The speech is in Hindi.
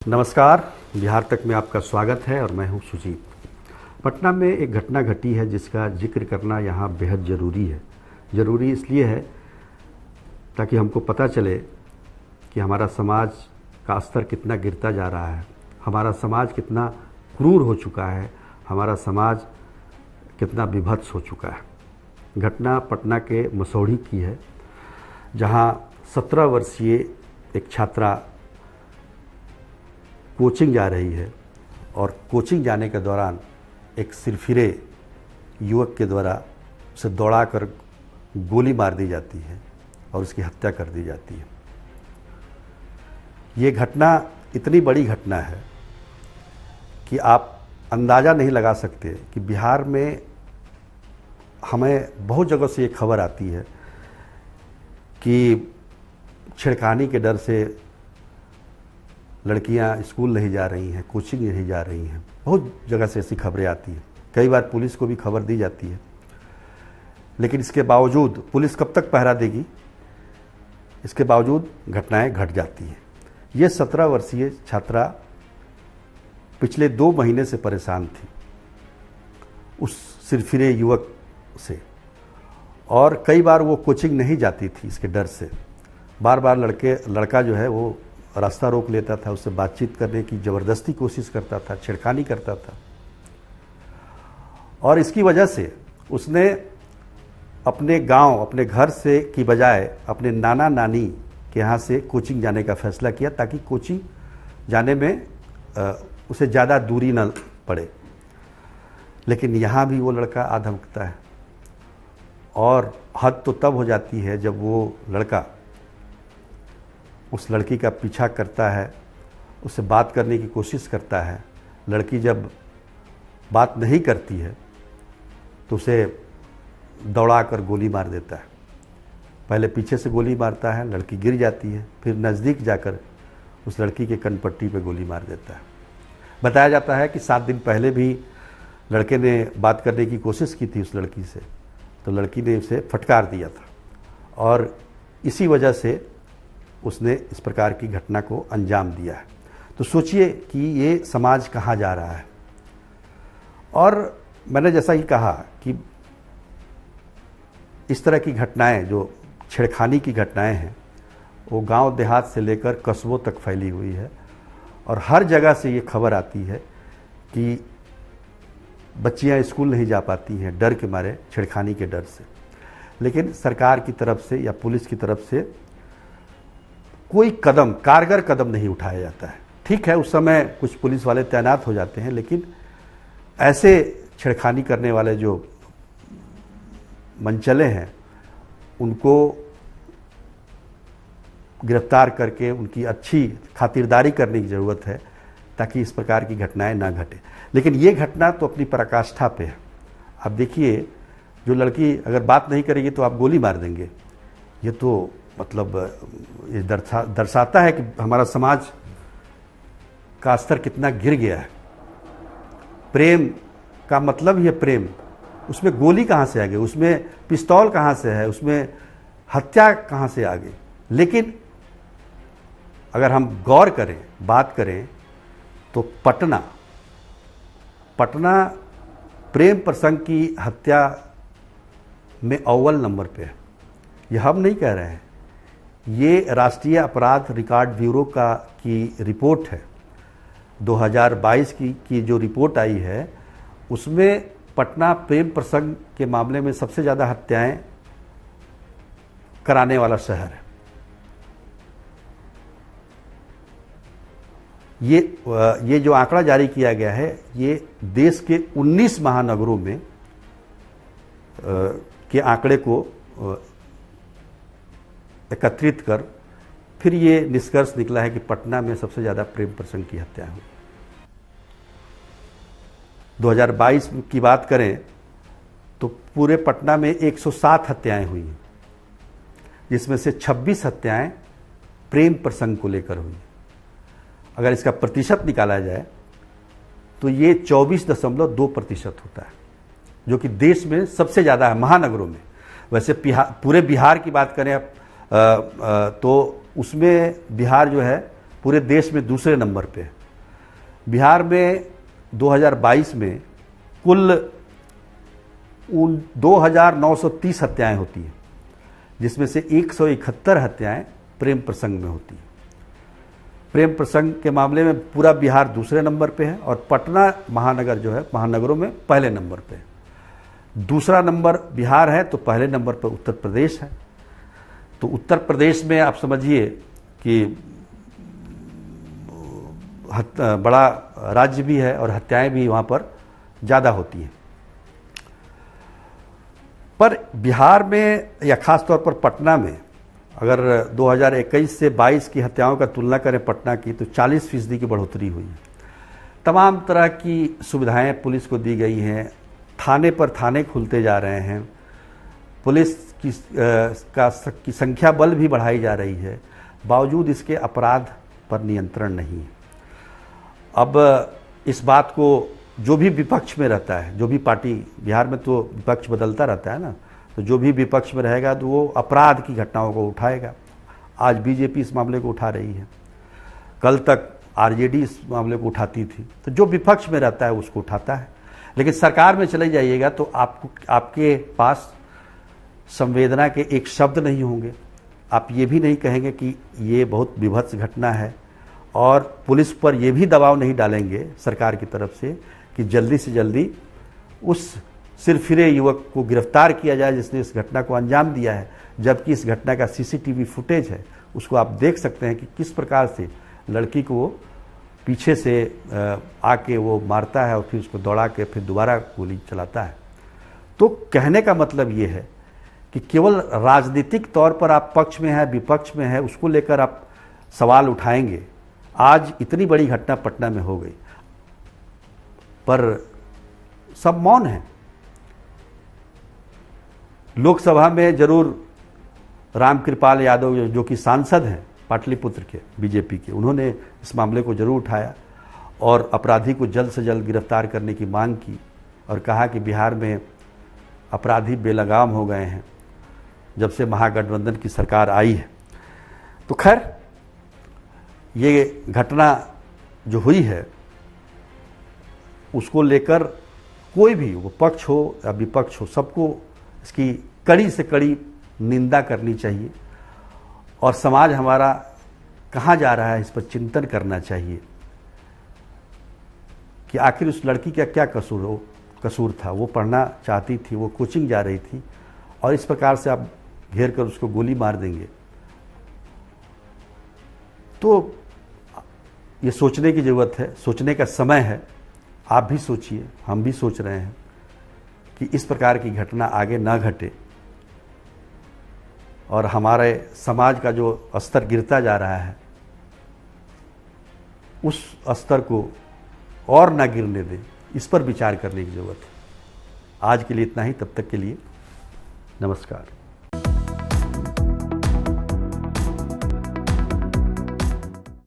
नमस्कार, बिहार तक में आपका स्वागत है और मैं हूं सुजीत। पटना में एक घटना घटी है जिसका जिक्र करना यहाँ बेहद ज़रूरी है। ज़रूरी इसलिए है ताकि हमको पता चले कि हमारा समाज का स्तर कितना गिरता जा रहा है, हमारा समाज कितना क्रूर हो चुका है, हमारा समाज कितना विभत्स हो चुका है। घटना पटना के मसौढ़ी की है, जहाँ 17 वर्षीय एक छात्रा कोचिंग जा रही है और कोचिंग जाने के दौरान एक सिरफिरे युवक के द्वारा उसे दौड़ाकर गोली मार दी जाती है और उसकी हत्या कर दी जाती है। ये घटना इतनी बड़ी घटना है कि आप अंदाज़ा नहीं लगा सकते कि बिहार में हमें बहुत जगह से ये खबर आती है कि छेड़खानी के डर से लड़कियां स्कूल नहीं जा रही हैं, कोचिंग नहीं जा रही हैं। बहुत जगह से ऐसी खबरें आती हैं, कई बार पुलिस को भी खबर दी जाती है, लेकिन इसके बावजूद पुलिस कब तक पहरा देगी, इसके बावजूद घटनाएं घट जाती हैं। ये 17 वर्षीय छात्रा पिछले 2 महीने से परेशान थी उस सिरफिरे युवक से, और कई बार वो कोचिंग नहीं जाती थी इसके डर से। बार बार लड़का जो है वो रास्ता रोक लेता था, उससे बातचीत करने की ज़बरदस्ती कोशिश करता था, छेड़खानी करता था, और इसकी वजह से उसने अपने गांव, अपने घर से की बजाय अपने नाना नानी के यहाँ से कोचिंग जाने का फैसला किया ताकि कोचिंग जाने में उसे ज़्यादा दूरी न पड़े। लेकिन यहाँ भी वो लड़का आधमकता है, और हद तो तब हो जाती है जब वो लड़का उस लड़की का पीछा करता है, उससे बात करने की कोशिश करता है। लड़की जब बात नहीं करती है तो उसे दौड़ाकर गोली मार देता है। पहले पीछे से गोली मारता है, लड़की गिर जाती है, फिर नज़दीक जाकर उस लड़की के कनपट्टी पे गोली मार देता है। बताया जाता है कि 7 दिन पहले भी लड़के ने बात करने की कोशिश की थी उस लड़की से, तो लड़की ने उसे फटकार दिया था, और इसी वजह से उसने इस प्रकार की घटना को अंजाम दिया है। तो सोचिए कि ये समाज कहाँ जा रहा है। और मैंने जैसा ही कहा कि इस तरह की घटनाएं, जो छेड़खानी की घटनाएं हैं, वो गांव देहात से लेकर कस्बों तक फैली हुई है, और हर जगह से ये खबर आती है कि बच्चियां स्कूल नहीं जा पाती हैं डर के मारे, छेड़खानी के डर से। लेकिन सरकार की तरफ से या पुलिस की तरफ से कोई कारगर कदम नहीं उठाया जाता है। ठीक है, उस समय कुछ पुलिस वाले तैनात हो जाते हैं, लेकिन ऐसे छेड़खानी करने वाले जो मनचले हैं उनको गिरफ्तार करके उनकी अच्छी खातिरदारी करने की ज़रूरत है ताकि इस प्रकार की घटनाएं ना घटे। लेकिन ये घटना तो अपनी पराकाष्ठा पे है। आप देखिए, जो लड़की अगर बात नहीं करेगी तो आप गोली मार देंगे। ये तो मतलब ये दर्शाता है कि हमारा समाज का स्तर कितना गिर गया है। प्रेम का मतलब ही है प्रेम, उसमें गोली कहाँ से आ गई, उसमें पिस्तौल कहाँ से है, उसमें हत्या कहाँ से आ गई। लेकिन अगर हम गौर करें, बात करें, तो पटना प्रेम प्रसंग की हत्या में अव्वल नंबर पे है। ये हम नहीं कह रहे हैं, ये राष्ट्रीय अपराध रिकॉर्ड ब्यूरो की रिपोर्ट है। 2022 की जो रिपोर्ट आई है उसमें पटना प्रेम प्रसंग के मामले में सबसे ज़्यादा हत्याएं कराने वाला शहर है। ये जो आंकड़ा जारी किया गया है, ये देश के 19 महानगरों में के आंकड़े को एकत्रित कर फिर ये निष्कर्ष निकला है कि पटना में सबसे ज़्यादा प्रेम प्रसंग की हत्याएं हुई। 2022 की बात करें तो पूरे पटना में 107 हत्याएं हुई, जिसमें से 26 हत्याएं प्रेम प्रसंग को लेकर हुई। अगर इसका प्रतिशत निकाला जाए तो ये 24.2% होता है, जो कि देश में सबसे ज़्यादा है महानगरों में। वैसे पूरे बिहार की बात करें तो उसमें बिहार जो है पूरे देश में दूसरे नंबर पे है। बिहार में 2022 में कुल 2930 हत्याएं होती हैं, जिसमें से 171 हत्याएं प्रेम प्रसंग में होती हैं। प्रेम प्रसंग के मामले में पूरा बिहार दूसरे नंबर पे है और पटना महानगर जो है महानगरों में पहले नंबर पे है। दूसरा नंबर बिहार है तो पहले नंबर पर उत्तर प्रदेश है। तो उत्तर प्रदेश में आप समझिए कि बड़ा राज्य भी है और हत्याएं भी वहाँ पर ज़्यादा होती हैं। पर बिहार में या ख़ास तौर पर पटना में अगर 2021 से 22 की हत्याओं का तुलना करें पटना की, तो 40% की बढ़ोतरी हुई है। तमाम तरह की सुविधाएं पुलिस को दी गई हैं, थाने पर थाने खुलते जा रहे हैं, पुलिस की संख्या बल भी बढ़ाई जा रही है, बावजूद इसके अपराध पर नियंत्रण नहीं है। अब इस बात को जो भी विपक्ष में रहता है, जो भी पार्टी, बिहार में तो विपक्ष बदलता रहता है ना, तो जो भी विपक्ष में रहेगा तो वो अपराध की घटनाओं को उठाएगा। आज बीजेपी इस मामले को उठा रही है, कल तक आरजेडी इस मामले को उठाती थी। तो जो विपक्ष में रहता है उसको उठाता है। लेकिन सरकार में चले जाइएगा तो आपके पास संवेदना के एक शब्द नहीं होंगे। आप ये भी नहीं कहेंगे कि ये बहुत विभत्स घटना है, और पुलिस पर ये भी दबाव नहीं डालेंगे सरकार की तरफ से कि जल्दी से जल्दी उस सिरफिरे युवक को गिरफ्तार किया जाए जिसने इस घटना को अंजाम दिया है। जबकि इस घटना का सीसीटीवी फुटेज है, उसको आप देख सकते हैं कि किस प्रकार से लड़की को वो पीछे से आके वो मारता है और फिर उसको दौड़ा के फिर दोबारा गोली चलाता है। तो कहने का मतलब ये है कि केवल राजनीतिक तौर पर आप पक्ष में है विपक्ष में है उसको लेकर आप सवाल उठाएंगे। आज इतनी बड़ी घटना पटना में हो गई पर सब मौन है। लोकसभा में जरूर रामकृपाल यादव जो कि सांसद हैं पाटलिपुत्र के बीजेपी के, उन्होंने इस मामले को जरूर उठाया और अपराधी को जल्द से जल्द गिरफ्तार करने की मांग की और कहा कि बिहार में अपराधी बेलगाम हो गए हैं जब से महागठबंधन की सरकार आई है। तो खैर ये घटना जो हुई है उसको लेकर कोई भी, वो पक्ष हो या विपक्ष हो, सबको इसकी कड़ी से कड़ी निंदा करनी चाहिए और समाज हमारा कहाँ जा रहा है इस पर चिंतन करना चाहिए कि आखिर उस लड़की का क्या कसूर था। वो पढ़ना चाहती थी, वो कोचिंग जा रही थी और इस प्रकार से आप घेर कर उसको गोली मार देंगे। तो ये सोचने की ज़रूरत है, सोचने का समय है। आप भी सोचिए, हम भी सोच रहे हैं कि इस प्रकार की घटना आगे ना घटे और हमारे समाज का जो स्तर गिरता जा रहा है उस स्तर को और ना गिरने दें, इस पर विचार करने की ज़रूरत है। आज के लिए इतना ही, तब तक के लिए नमस्कार।